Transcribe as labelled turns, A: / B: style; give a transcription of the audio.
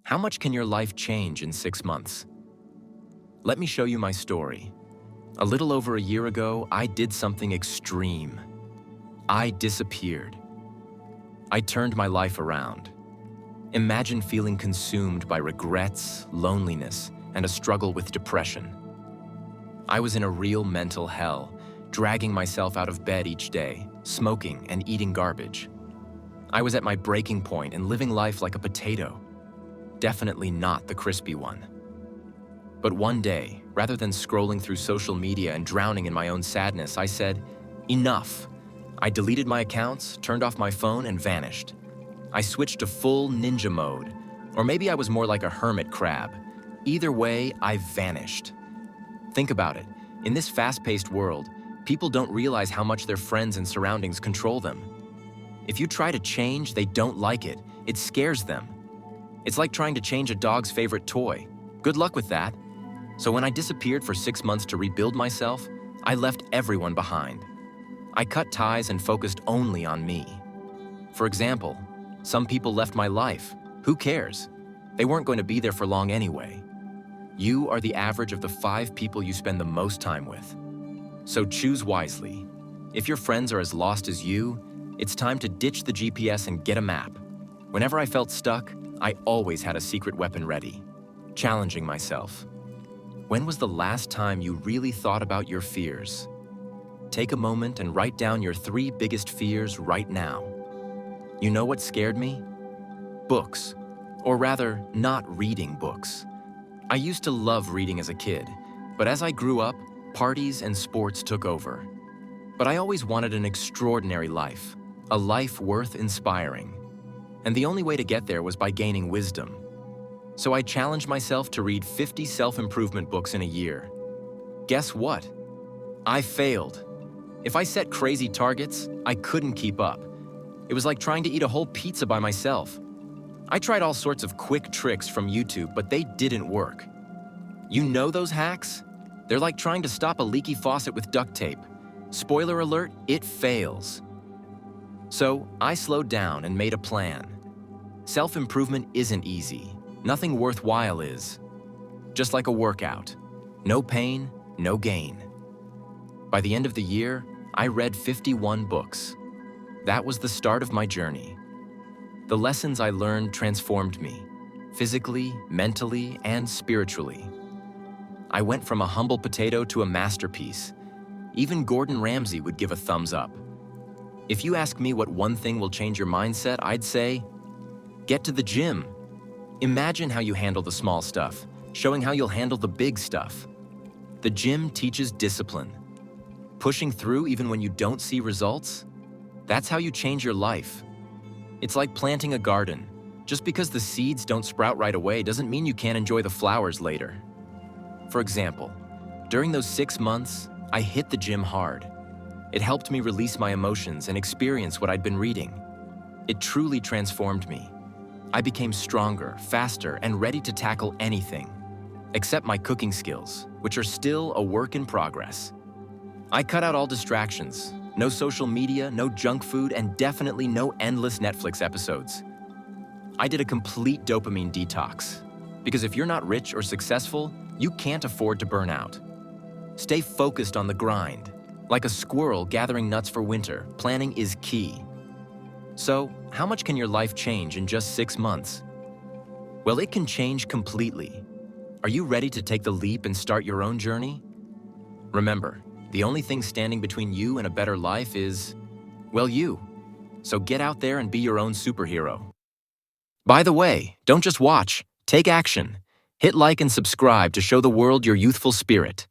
A: How much can your life change in 6 months? Let me show you my story. A little over a year ago, I did something extreme. I disappeared. I turned my life around. Imagine feeling consumed by regrets, loneliness, and a struggle with depression. I was in a real mental hell, dragging myself out of bed each day, smoking and eating garbage. I was at my breaking point and living life like a potato. Definitely not the crispy one. But one day, rather than scrolling through social media and drowning in my own sadness, I said, enough. I deleted my accounts, turned off my phone, and vanished. I switched to full ninja mode, or maybe I was more like a hermit crab. Either way, I vanished. Think about it. In this fast-paced world, people don't realize how much their friends and surroundings control them. If you try to change, they don't like it. It scares them. It's like trying to change a dog's favorite toy. Good luck with that. So when I disappeared for 6 months to rebuild myself, I left everyone behind. I cut ties and focused only on me. For example, some people left my life. Who cares? They weren't going to be there for long anyway. You are the average of the 5 people you spend the most time with. So choose wisely. If your friends are as lost as you, it's time to ditch the GPS and get a map. Whenever I felt stuck, I always had a secret weapon ready. Challenging myself. When was the last time you really thought about your fears? Take a moment and write down your 3 biggest fears right now. You know what scared me? Books. Or rather, not reading books. I used to love reading as a kid, but as I grew up, parties and sports took over. But I always wanted an extraordinary life, a life worth inspiring. And the only way to get there was by gaining wisdom. So I challenged myself to read 50 self-improvement books in a year. Guess what? I failed. If I set crazy targets, I couldn't keep up. It was like trying to eat a whole pizza by myself. I tried all sorts of quick tricks from YouTube, but they didn't work. You know those hacks? They're like trying to stop a leaky faucet with duct tape. Spoiler alert, it fails. So I slowed down and made a plan. Self-improvement isn't easy. Nothing worthwhile is. Just like a workout. No pain, no gain. By the end of the year, I read 51 books. That was the start of my journey. The lessons I learned transformed me, physically, mentally, and spiritually. I went from a humble potato to a masterpiece. Even Gordon Ramsay would give a thumbs up. If you ask me what one thing will change your mindset, I'd say, get to the gym. Imagine how you handle the small stuff, showing how you'll handle the big stuff. The gym teaches discipline. Pushing through even when you don't see results, that's how you change your life. It's like planting a garden. Just because the seeds don't sprout right away doesn't mean you can't enjoy the flowers later. For example, during those 6 months, I hit the gym hard. It helped me release my emotions and experience what I'd been reading. It truly transformed me. I became stronger, faster, and ready to tackle anything, except my cooking skills, which are still a work in progress. I cut out all distractions. No social media, no junk food, and definitely no endless Netflix episodes. I did a complete dopamine detox. Because if you're not rich or successful, you can't afford to burn out. Stay focused on the grind. Like a squirrel gathering nuts for winter, planning is key. So, how much can your life change in just 6 months? Well, it can change completely. Are you ready to take the leap and start your own journey? Remember, the only thing standing between you and a better life is, well, you. So get out there and be your own superhero. By the way, don't just watch, take action. Hit like and subscribe to show the world your youthful spirit.